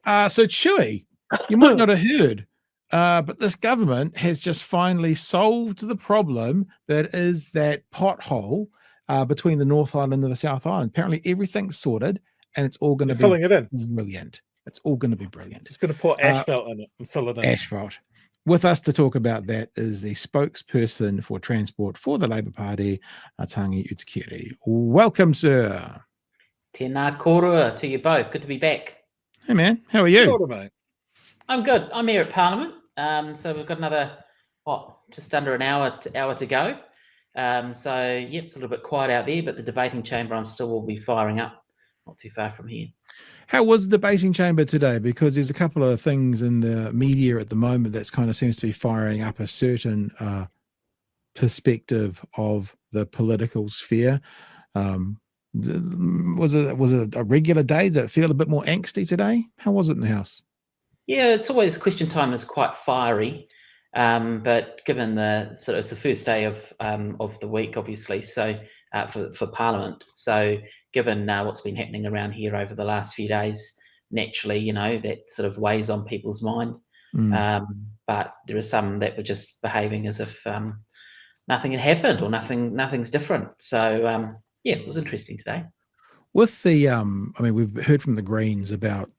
So Chewie, you might not have heard, but this government has just finally solved the problem that is that pothole between the North Island and the South Island. Apparently everything's sorted and it's all going to be filling it in. Brilliant. It's all going to be brilliant. Just going to pour asphalt in it and fill it in. Asphalt. With us to talk about that is the spokesperson for transport for the Labour Party, Tangi Utikere. Welcome, sir. Tēnā kōrua to you both. Good to be back. Hey, man. How are you? Sure, mate. I'm good. I'm here at Parliament. So we've got another, just under an hour to go. So, yeah, it's a little bit quiet out there, but the debating chamber will be firing up not too far from here. How was the debating chamber today? Because there's a couple of things in the media at the moment that kind of seems to be firing up a certain perspective of the political sphere. Was it a regular day? Did it feel a bit more angsty today? How was it in the House? Yeah, it's always question time is quite fiery, but given it's the first day of the week, obviously, so for Parliament. So given what's been happening around here over the last few days, naturally, that sort of weighs on people's mind. But there are some that were just behaving as if nothing had happened or nothing's different. So yeah, it was interesting today. With the we've heard from the Greens about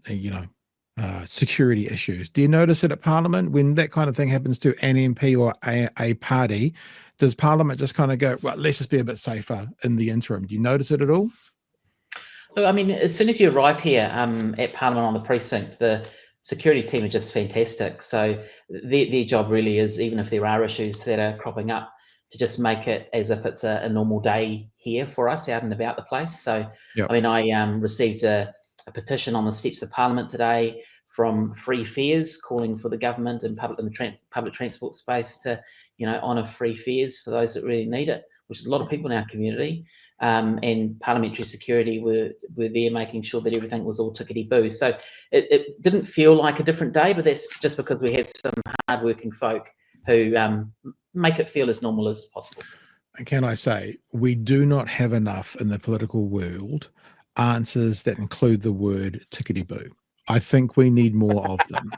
security issues. Do you notice it at Parliament when that kind of thing happens to an MP or a party? Does Parliament just kind of go, well, let's just be a bit safer in the interim? Do you notice it at all? So, I mean, as soon as you arrive here at Parliament on the precinct, the security team are just fantastic. So their job really is, even if there are issues that are cropping up, to just make it as if it's a normal day here for us out and about the place. So, yep. I mean, I received a petition on the steps of Parliament today from Free Fares, calling for the government and public transport space to, honour free fares for those that really need it, which is a lot of people in our community. And Parliamentary security were there making sure that everything was all tickety-boo. So it didn't feel like a different day, but that's just because we have some hard-working folk who make it feel as normal as possible. And can I say, we do not have enough in the political world answers that include the word tickety-boo. I think we need more of them.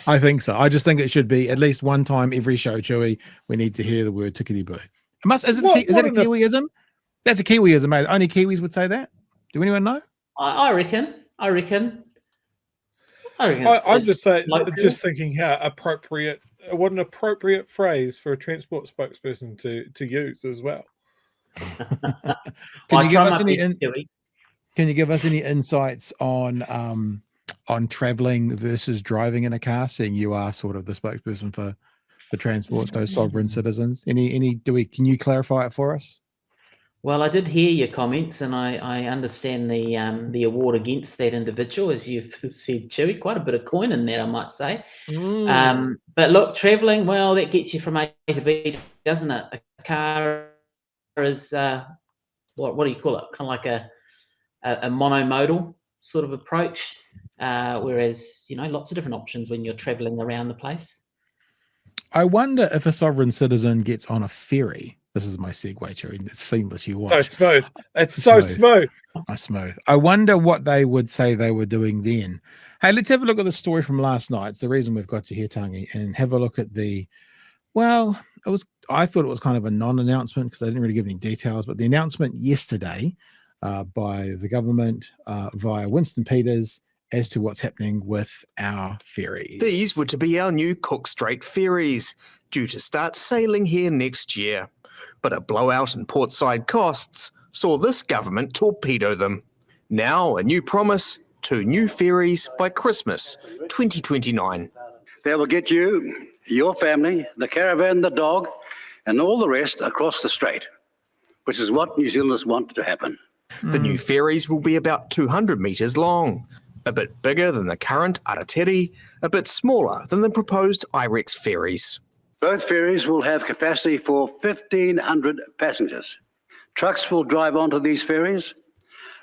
I think so. I just think it should be at least one time every show, Chewie, we need to hear the word tickety-boo. Is that a Kiwiism? That's a Kiwiism, mate. Only Kiwis would say that. Do anyone know? I reckon. I'm just saying, just thinking how appropriate, what an appropriate phrase for a transport spokesperson to use as well. Can you give us any insights on traveling versus driving in a car, seeing you are sort of the spokesperson for transport, those sovereign citizens? Can you clarify it for us? Well, I did hear your comments, and I understand the award against that individual, as you've said, Chewie. Quite a bit of coin in that, I might say. But look, travelling, well, that gets you from A to B, doesn't it? A car is what do you call it? Kind of like a monomodal sort of approach, whereas lots of different options when you're travelling around the place. I wonder if a sovereign citizen gets on a ferry. This is my segue, Chewie. It's seamless. You watch. So smooth. It's so smooth. Smooth. I wonder what they would say they were doing then. Hey, let's have a look at the story from last night. It's the reason we've got you here, Tangi, and have a look at I thought it was kind of a non-announcement because they didn't really give any details, but the announcement yesterday by the government via Winston Peters as to what's happening with our ferries. These were to be our new Cook Strait ferries, due to start sailing here next year. But a blowout in portside costs saw this government torpedo them. Now a new promise, 2 new ferries by Christmas 2029. They will get you, your family, the caravan, the dog, and all the rest across the strait, which is what New Zealanders want to happen. The new ferries will be about 200 metres long, a bit bigger than the current Aratiri, a bit smaller than the proposed IREX ferries. Both ferries will have capacity for 1,500 passengers. Trucks will drive onto these ferries.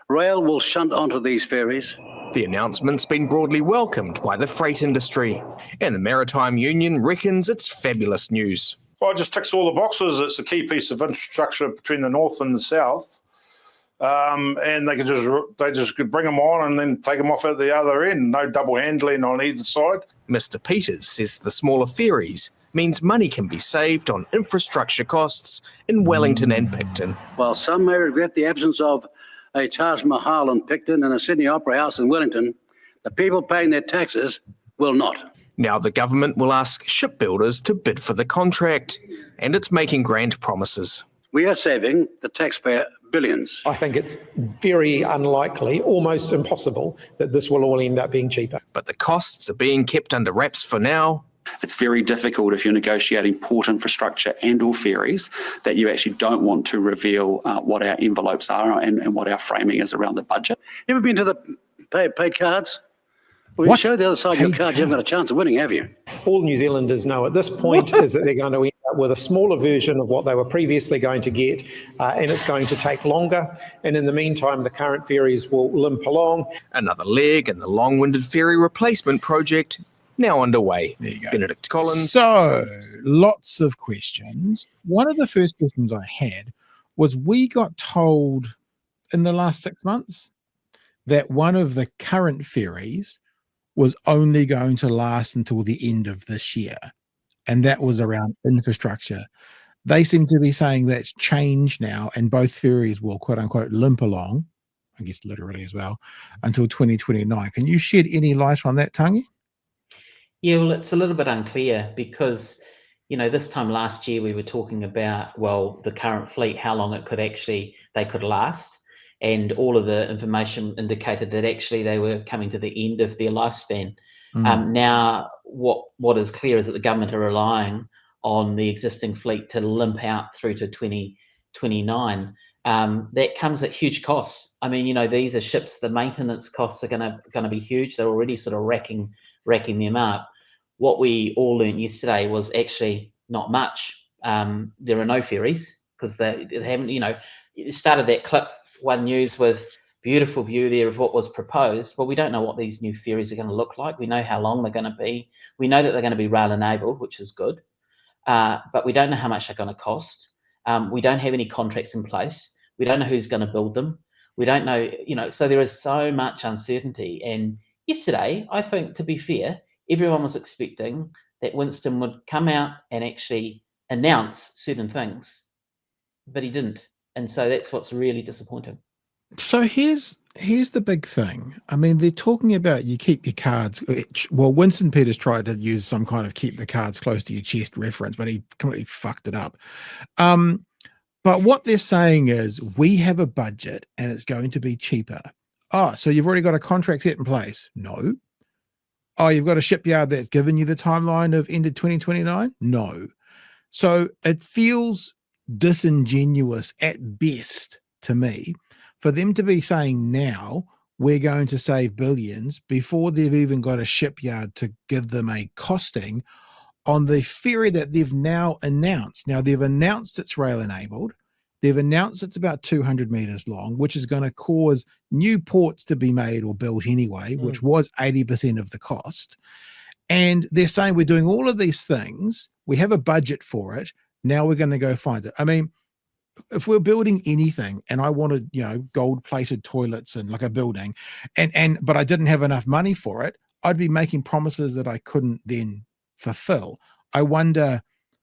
Rail will shunt onto these ferries. The announcement's been broadly welcomed by the freight industry, and the Maritime Union reckons it's fabulous news. Well, it just ticks all the boxes. It's a key piece of infrastructure between the north and the south. and they just could bring them on and then take them off at the other end. No double handling on either side. Mr. Peters says the smaller ferries means money can be saved on infrastructure costs in Wellington and Picton. While some may regret the absence of a Taj Mahal in Picton and a Sydney Opera House in Wellington, the people paying their taxes will not. Now the government will ask shipbuilders to bid for the contract, and it's making grand promises. We are saving the taxpayer billions. I think it's very unlikely, almost impossible, that this will all end up being cheaper. But the costs are being kept under wraps for now. It's very difficult if you're negotiating port infrastructure and or ferries that you actually don't want to reveal what our envelopes are and what our framing is around the budget. You ever been to the paid cards? Well, you show the other side of your card, you haven't got a chance of winning, have you? All New Zealanders know at this point is that they're going to end up with a smaller version of what they were previously going to get, and it's going to take longer. And in the meantime, the current ferries will limp along. Another leg in the long-winded ferry replacement project now underway. There you go. Benedict Collins. So, lots of questions. One of the first questions I had was, we got told in the last 6 months that one of the current ferries was only going to last until the end of this year. And that was around infrastructure. They seem to be saying that's changed now, and both ferries will, quote unquote, limp along, I guess literally as well, until 2029. Can you shed any light on that, Tangi? Yeah, well, it's a little bit unclear because, you know, this time last year we were talking about, well, the current fleet, how long it could actually, they could last. And all of the information indicated that actually they were coming to the end of their lifespan. Now, what is clear is that the government are relying on the existing fleet to limp out through to 2029. That comes at huge costs. I mean, you know, these are ships, the maintenance costs are going to be huge. They're already sort of racking them up. What we all learned yesterday was actually not much. There are no ferries because they haven't, you know, it started that clip, One News, with beautiful view there of what was proposed. Well, we don't know what these new ferries are going to look like. We know how long they're going to be. We know that they're going to be rail enabled, which is good. But we don't know how much they're going to cost. We don't have any contracts in place. We don't know who's going to build them. We don't know, you know, so there is so much uncertainty. And yesterday, I think, to be fair, everyone was expecting that Winston would come out and actually announce certain things, but he didn't. And so that's what's really disappointing. So here's the big thing. I mean, they're talking about you keep your cards. Well, Winston Peters tried to use some kind of keep the cards close to your chest reference, but he completely fucked it up. But what they're saying is, we have a budget and it's going to be cheaper. Oh, so you've already got a contract set in place? No. Oh, you've got a shipyard that's given you the timeline of end of 2029? No. So it feels disingenuous at best to me for them to be saying now we're going to save billions before they've even got a shipyard to give them a costing on the ferry that they've now announced. Now, they've announced it's rail enabled. They've announced it's about 200 meters long, which is going to cause new ports to be made or built anyway, which was 80% of the cost. And they're saying we're doing all of these things. We have a budget for it. Now we're going to go find it. I mean, if we're building anything and I wanted, you know, gold-plated toilets and like a building, but I didn't have enough money for it, I'd be making promises that I couldn't then fulfill. I wonder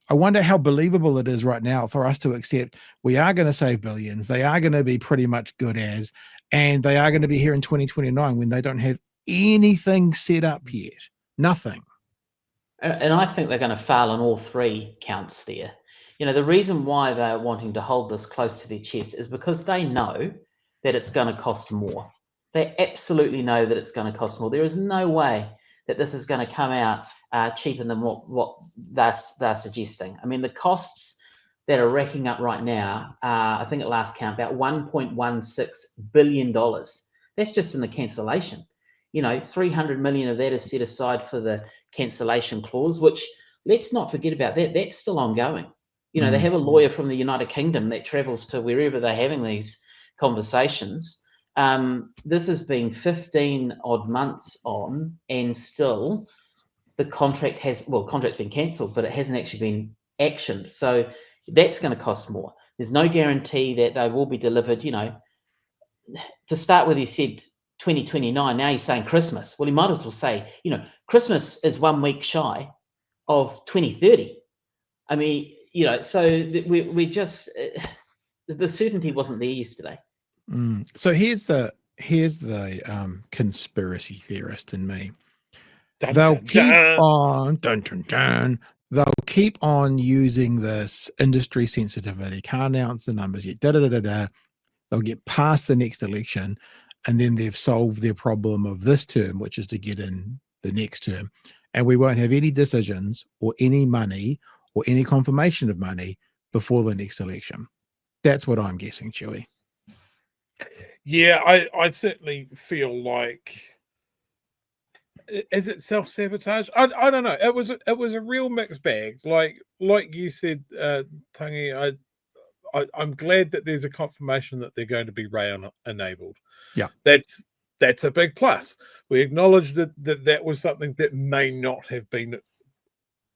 how believable it is right now for us to accept we are going to save billions. They are going to be pretty much good as, and they are going to be here in 2029 when they don't have anything set up yet. Nothing. And I think they're going to fail on all three counts there. You know, the reason why they're wanting to hold this close to their chest is because they know that it's going to cost more. They absolutely know that it's going to cost more. There is no way that this is going to come out cheaper than what they're suggesting. I mean, the costs that are racking up right now, I think at last count, about $1.16 billion. That's just in the cancellation. You know, 300 million of that is set aside for the cancellation clause, which, let's not forget about that. That's still ongoing. You know, they have a lawyer from the United Kingdom that travels to wherever they're having these conversations. This has been 15 odd months on, and still the contract's been cancelled, but it hasn't actually been actioned. So that's going to cost more. There's no guarantee that they will be delivered, you know, to start with, he said 2029. Now he's saying Christmas. Well, he might as well say, Christmas is 1 week shy of 2030. I mean, so we just the certainty wasn't there yesterday. So here's the conspiracy theorist in me. They'll keep on using this industry sensitivity. Can't announce the numbers yet. They'll get past the next election, and then they've solved their problem of this term, which is to get in the next term, and we won't have any decisions or any money or any confirmation of money before the next election. That's what I'm guessing, Chewie. Yeah, I certainly feel like, is it self-sabotage? I don't know. It was a real mixed bag. Like you said, Tangi, I'm glad that there's a confirmation that they're going to be rail enabled. Yeah, that's a big plus. We acknowledged that was something that may not have been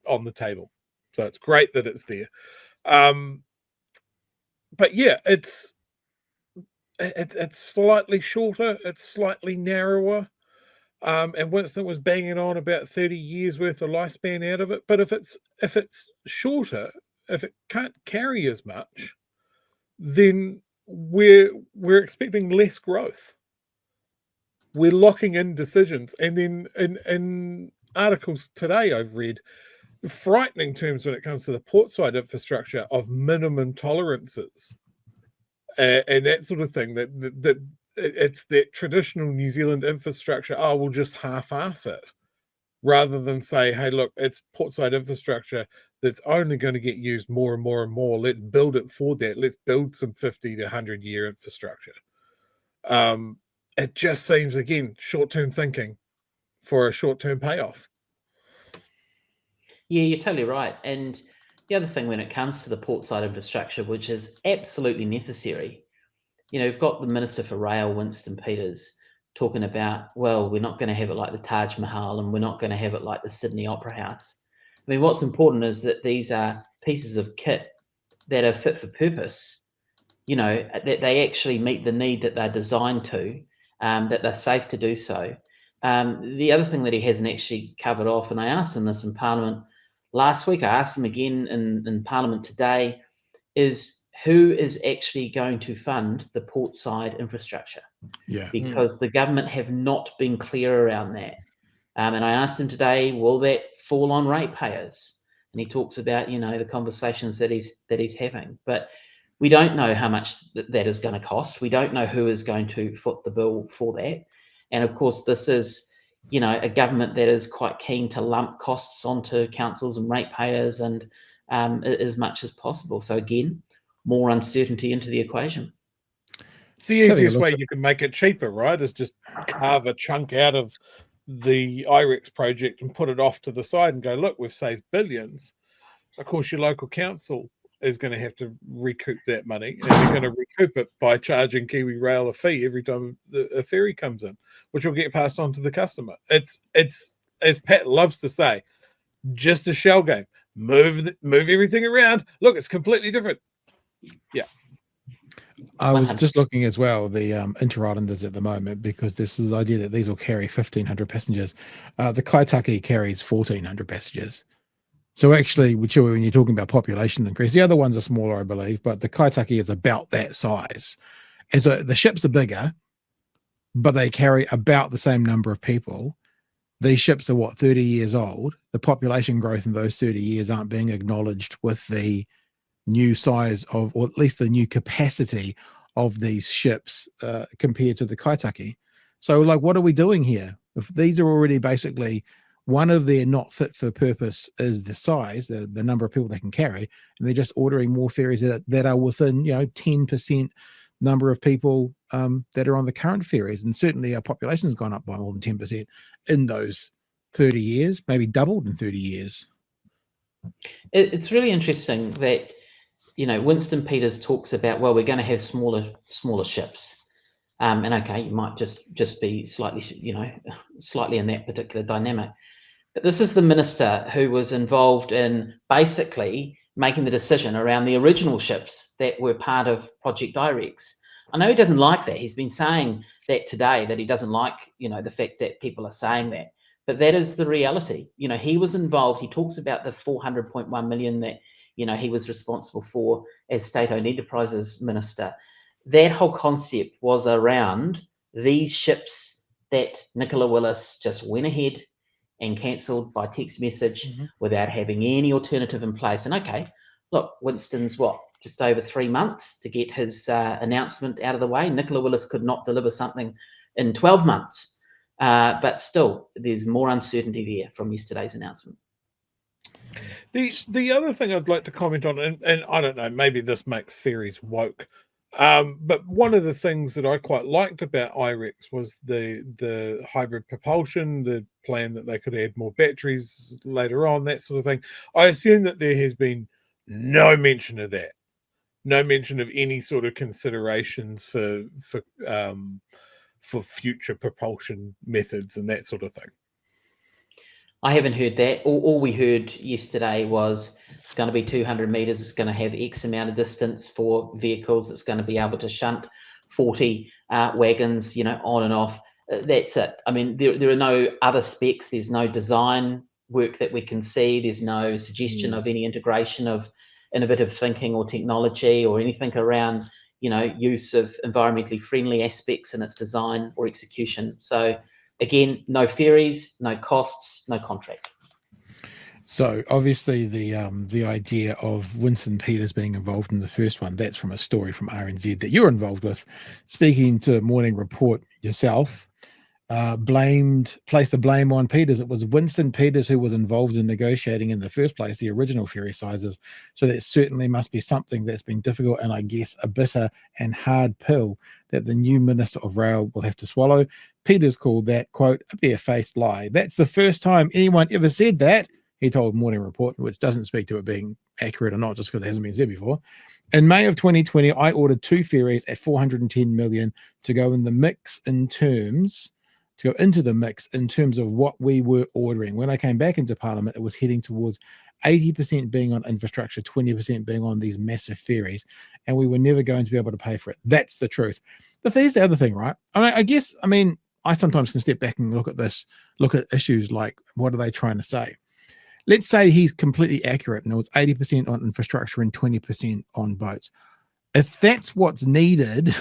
on the table, so it's great that it's there. But yeah, it's slightly shorter, it's slightly narrower. And Winston was banging on about 30 years worth of lifespan out of it. But if it's shorter, if it can't carry as much, then we're expecting less growth. We're locking in decisions. And then in articles today I've read frightening terms when it comes to the portside infrastructure of minimum tolerances and that sort of thing, that it's that traditional New Zealand infrastructure. Oh, we'll just half-ass it, rather than say, hey, look, it's portside infrastructure that's only going to get used more and more and more. Let's build it for that. Let's build some 50 to 100-year infrastructure. It just seems, again, short-term thinking for a short-term payoff. Yeah, you're totally right. And the other thing when it comes to the portside infrastructure, which is absolutely necessary, you've got the Minister for Rail, Winston Peters, talking about, well, we're not going to have it like the Taj Mahal and we're not going to have it like the Sydney Opera House. I mean, what's important is that these are pieces of kit that are fit for purpose, that they actually meet the need that they're designed to, that they're safe to do so. The other thing that he hasn't actually covered off, and I asked him this in Parliament last week, I asked him again in Parliament today, is who is actually going to fund the portside infrastructure? Yeah. Because the government have not been clear around that. And I asked him today, will that fall on ratepayers? And he talks about, the conversations that he's having. But we don't know how much that is going to cost. We don't know who is going to foot the bill for that. And of course, this is, a government that is quite keen to lump costs onto councils and ratepayers and as much as possible. So again, more uncertainty into the equation. It's the easiest way you can make it cheaper, right? Is just carve a chunk out of the IREX project and put it off to the side and go, look, we've saved billions. Of course, your local council is going to have to recoup that money, and they're going to recoup it by charging Kiwi Rail a fee every time a ferry comes in, which will get passed on to the customer. It's as Pat loves to say, just a shell game. Move everything around. Look, it's completely different. Yeah. I was just looking as well, the Inter-Islanders at the moment, because this is the idea that these will carry 1,500 passengers. The Kaitaki carries 1,400 passengers. So actually, when you're talking about population increase, the other ones are smaller, I believe, but the Kaitaki is about that size. And so the ships are bigger, but they carry about the same number of people. These ships are 30 years old. The population growth in those 30 years aren't being acknowledged with the new size of, or at least the new capacity of these ships compared to the Kaitaki. So what are we doing here? If these are already basically, one of their not fit for purpose is the size, the number of people they can carry, and they're just ordering more ferries that are within, 10% number of people that are on the current ferries. And certainly our population has gone up by more than 10% in those 30 years, maybe doubled in 30 years. It's really interesting that, Winston Peters talks about, well, we're going to have smaller ships. And okay, you might just be slightly in that particular dynamic. But this is the minister who was involved in basically making the decision around the original ships that were part of Project IREX. I know he doesn't like that. He's been saying that today, that he doesn't like, the fact that people are saying that. But that is the reality. He was involved. He talks about the 400.1 million that, he was responsible for as state-owned enterprises minister. That whole concept was around these ships that Nicola Willis just went ahead and cancelled by text message without having any alternative in place. And okay, look, Winston's just over 3 months to get his announcement out of the way. Nicola Willis could not deliver something in 12 months. But still, there's more uncertainty there from yesterday's announcement. The other thing I'd like to comment on, and I don't know, maybe this makes ferries woke, but one of the things that I quite liked about IREX was the hybrid propulsion, the plan that they could add more batteries later on, that sort of thing. I assume that there has been no mention of that, no mention of any sort of considerations for future propulsion methods and that sort of thing. I haven't heard that. All we heard yesterday was it's going to be 200 metres. It's going to have X amount of distance for vehicles. It's going to be able to shunt 40 wagons, on and off. That's it. I mean, there are no other specs. There's no design work that we can see. There's no suggestion of any integration of innovative thinking or technology or anything around, use of environmentally friendly aspects in its design or execution. So again, no ferries, no costs, no contract. So obviously the idea of Winston Peters being involved in the first one, that's from a story from RNZ that you're involved with. Speaking to Morning Report yourself, placed the blame on Peters. It was Winston Peters who was involved in negotiating in the first place, the original ferry sizes. So that certainly must be something that's been difficult and I guess a bitter and hard pill that the new Minister of Rail will have to swallow. Peters called that, quote, a barefaced lie. That's the first time anyone ever said that, he told Morning Report, which doesn't speak to it being accurate or not, just because it hasn't been said before. In May of 2020, I ordered 2 ferries at 410 million to go into the mix in terms of what we were ordering. When I came back into Parliament, it was heading towards 80% being on infrastructure, 20% being on these massive ferries, and we were never going to be able to pay for it. That's the truth. But here's the other thing, right? I sometimes can step back and look at issues like, what are they trying to say? Let's say he's completely accurate and it was 80% on infrastructure and 20% on boats. If that's what's needed,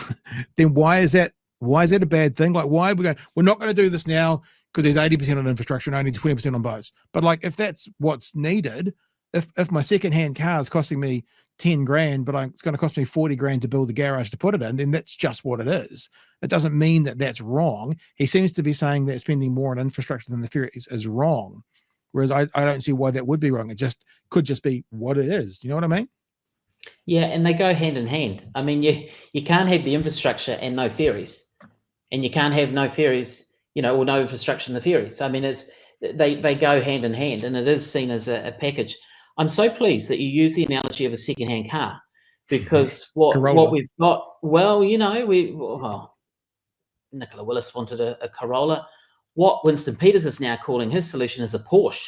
then why is that a bad thing? Like, why are we going, we're not going to do this now because there's 80% on infrastructure and only 20% on boats. But like, if that's what's needed, if my secondhand car is costing me 10 grand, but it's going to cost me 40 grand to build the garage to put it in, then that's just what it is. It doesn't mean that that's wrong. He seems to be saying that spending more on infrastructure than the ferries is wrong. Whereas I don't see why that would be wrong. It could just be what it is. Do you know what I mean? Yeah, and they go hand in hand. I mean, you can't have the infrastructure and no ferries, and you can't have no ferries, or no infrastructure in the ferries. I mean, they go hand in hand, and it is seen as a package. I'm so pleased that you use the analogy of a second-hand car, because what we've got, Nicola Willis wanted a Corolla. What Winston Peters is now calling his solution is a Porsche.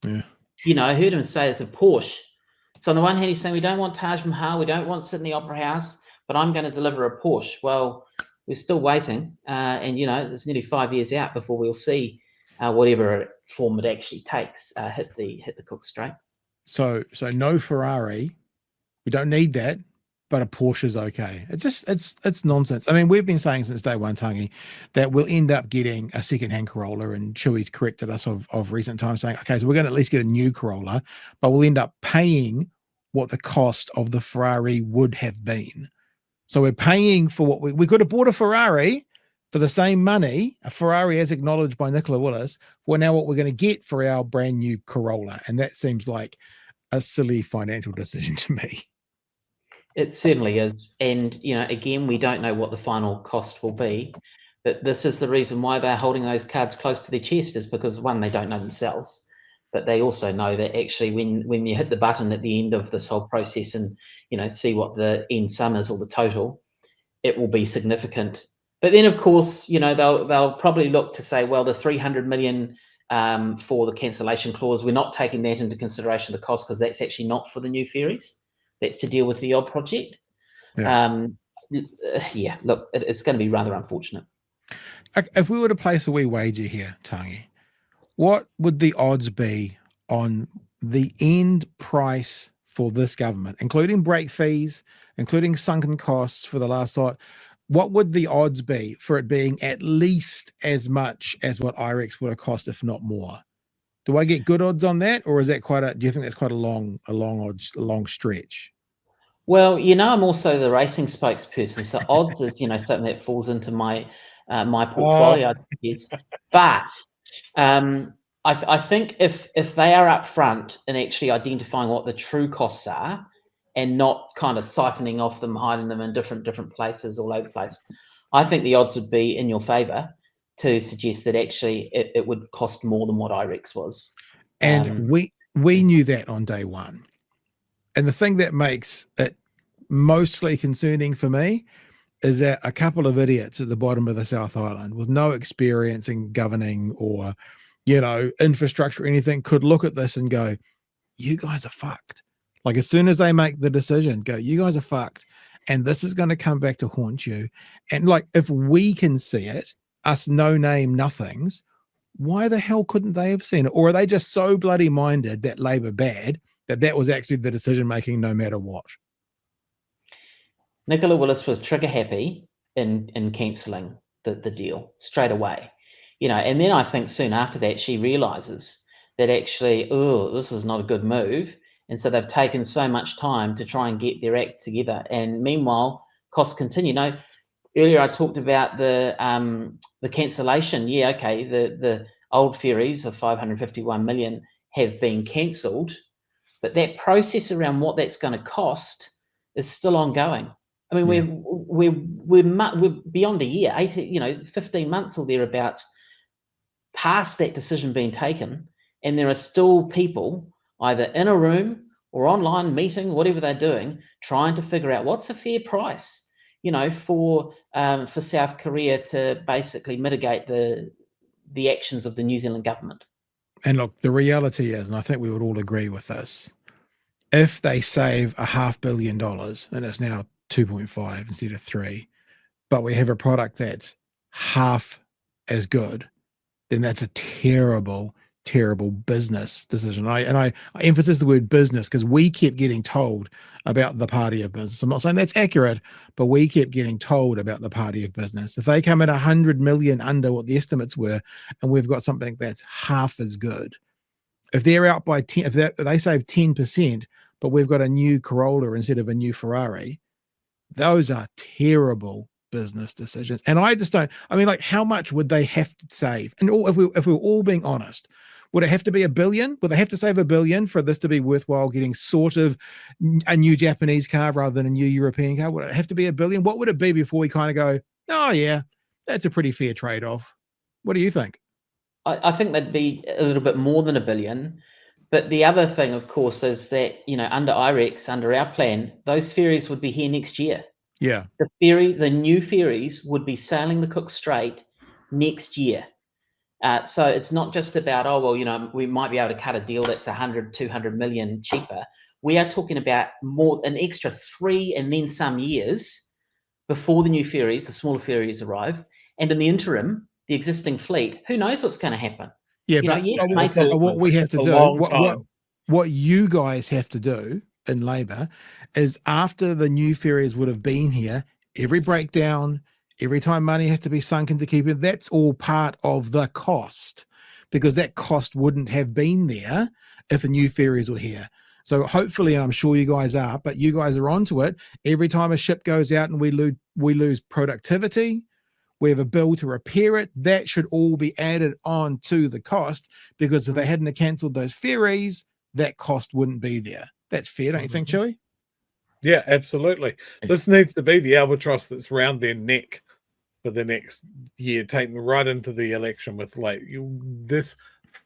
Yeah. I heard him say it's a Porsche. So on the one hand, he's saying we don't want Taj Mahal, we don't want Sydney Opera House, but I'm going to deliver a Porsche. Well, we're still waiting, and it's nearly 5 years out before we'll see whatever form it actually takes hit the Cook Strait. So no Ferrari, we don't need that, but a Porsche is okay. It's nonsense. I mean, we've been saying since day one, Tangi, that we'll end up getting a second-hand Corolla, and Chewie's corrected us of recent times saying, okay, so we're going to at least get a new Corolla, but we'll end up paying what the cost of the Ferrari would have been. So we're paying for what we could have bought a Ferrari for the same money, a Ferrari as acknowledged by Nicola Willis, for now what we're going to get for our brand new Corolla. And that seems like a silly financial decision to me. It certainly is. And, again, we don't know what the final cost will be. But this is the reason why they're holding those cards close to their chest, is because, one, they don't know themselves. But they also know that actually when you hit the button at the end of this whole process and, see what the end sum is or the total, it will be significant. But then, of course, they'll probably look to say, well, the 300 million for the cancellation clause, we're not taking that into consideration, the cost, because that's actually not for the new ferries. That's to deal with the old project. Yeah. yeah, look, it's going to be rather unfortunate. If we were to place a wee wager here, Tangi, what would the odds be on the end price for this government, including break fees, including sunken costs for the last lot? What would the odds be for it being at least as much as what IREX would have cost, if not more? Do I get good odds on that, or is that do you think that's quite a long stretch? Well, I'm also the racing spokesperson, so odds is, something that falls into my my portfolio, I guess. But I think if they are upfront and actually identifying what the true costs are, and not kind of siphoning off them, hiding them in different places all over the place, I think the odds would be in your favour to suggest that actually it would cost more than what IREX was. And we knew that on day one. And the thing that makes it mostly concerning for me is that a couple of idiots at the bottom of the South Island with no experience in governing or, infrastructure or anything could look at this and go, you guys are fucked. Like, as soon as they make the decision, go, you guys are fucked. And this is going to come back to haunt you. And like, if we can see it, us no name nothings, why the hell couldn't they have seen it? Or are they just so bloody minded that Labor bad that was actually the decision making no matter what? Nicola Willis was trigger happy in cancelling the deal straight away, and then I think soon after that she realises that actually, this is not a good move, and so they've taken so much time to try and get their act together, and meanwhile costs continue. Earlier I talked about the cancellation. Yeah, okay, the old ferries of 551 million have been cancelled, but that process around what that's going to cost is still ongoing. I mean, we're beyond a year, 15 months or thereabouts past that decision being taken, and there are still people either in a room or online meeting, whatever they're doing, trying to figure out what's a fair price, for South Korea to basically mitigate the actions of the New Zealand government. And look, the reality is, and I think we would all agree with this, if they save $500 million and it's now 2.5 instead of 3, but we have a product that's half as good, then that's a terrible business decision. I emphasize the word business because we kept getting told about the party of business. I'm not saying that's accurate, but we kept getting told about the party of business. If they come at 100 million under what the estimates were, and we've got something that's half as good, if they're out by 10, if they save 10%, but we've got a new Corolla instead of a new Ferrari, those are terrible business decisions. And I just don't, like, how much would they have to save? And if we're all being honest, would it have to be $1 billion? Would they have to save $1 billion for this to be worthwhile getting sort of a new Japanese car rather than a new European car? Would it have to be $1 billion? What would it be before we kind of go, oh yeah, that's a pretty fair trade-off? What do you think? I think that'd be a little bit more than $1 billion. But the other thing, of course, is that, under IREX, under our plan, those ferries would be here next year. Yeah. The new ferries would be sailing the Cook Strait next year. So it's not just about, we might be able to cut a deal that's 100, 200 million cheaper. We are talking about an extra 3 and then some years before the new ferries, the smaller ferries arrive. And in the interim, the existing fleet, who knows what's going to happen? Yeah, what we have to do, what you guys have to do in Labor is, after the new ferries would have been here, every breakdown, every time money has to be sunk into keeping it, that's all part of the cost, because that cost wouldn't have been there if the new ferries were here. So hopefully, and I'm sure you guys are, but you guys are onto it. Every time a ship goes out and we lose productivity, we have a bill to repair it, that should all be added on to the cost, because if they hadn't cancelled those ferries, that cost wouldn't be there. That's fair, don't you think, Chewie? Yeah, absolutely. This needs to be the albatross that's round their neck for the next year, taking them right into the election with this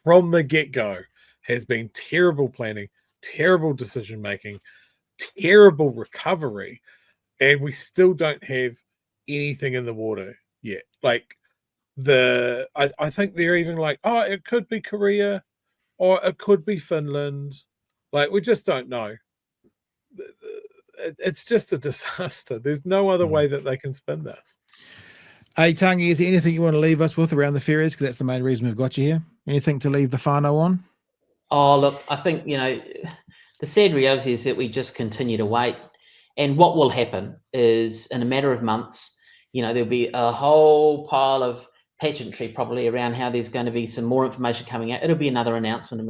from the get-go has been terrible planning, terrible decision-making, terrible recovery, and we still don't have anything in the water yet. Like, I think they're even like, it could be Korea or it could be Finland. Like, we just don't know. it's just a disaster. There's no other way that they can spin this. Hey, Tangi, is there anything you want to leave us with around the ferries? Because that's the main reason we've got you here. Anything to leave the whānau on? Oh, look, I think, the sad reality is that we just continue to wait. And what will happen is in a matter of months, there'll be a whole pile of pageantry probably around how there's going to be some more information coming out. It'll be another announcement.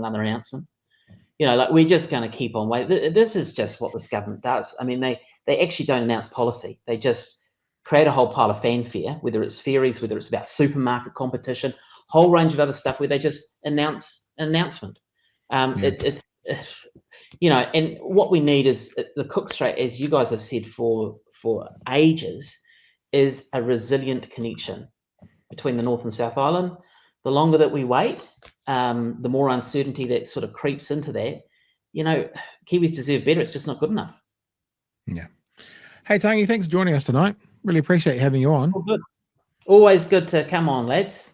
We're just going to keep on waiting. This is just what this government does. I mean, they actually don't announce policy. They just create a whole pile of fanfare, whether it's ferries, whether it's about supermarket competition, whole range of other stuff where they just announce an announcement. And what we need is the Cook Strait, as you guys have said for ages, is a resilient connection between the North and South Island. The longer that we wait, the more uncertainty that sort of creeps into that. Kiwis deserve better. It's just not good enough. Yeah. Hey, Tangi, thanks for joining us tonight. Really appreciate having you on. All good. Always good to come on, lads.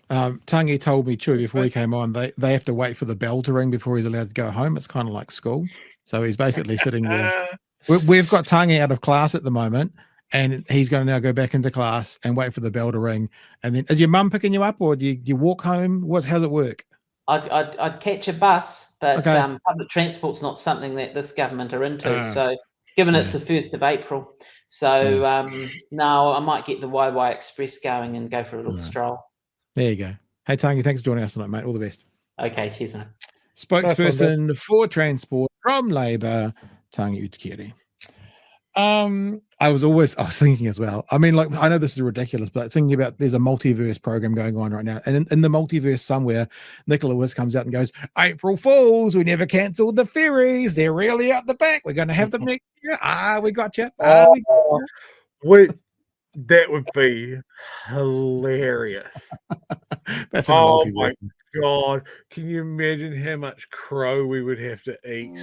Tangi told me, Chewie, before he came on, they have to wait for the bell to ring before he's allowed to go home. It's kind of like school. So he's basically sitting there. We've got Tangi out of class at the moment, and he's going to now go back into class and wait for the bell to ring. And then, is your mum picking you up, or do you walk home? How's it work? I'd catch a bus, but Okay. Public transport's not something that this government are into. So given it's the 1st of April, so no, I might get the YY Express going and go for a little stroll. There you go. Hey, Tangi, thanks for joining us tonight, mate. All the best. Okay, cheers, mate. Spokesperson for Transport from Labour, Tangi Utikere. I was thinking as well. I mean, like, I know this is ridiculous, but thinking about there's a multiverse program going on right now. And in the multiverse somewhere, Nicola Wiss comes out and goes, April Fools, we never cancelled the ferries. They're really out the back. We're going to have them next year. We got you. That would be hilarious. That's in the multiverse. My God. Can you imagine how much crow we would have to eat?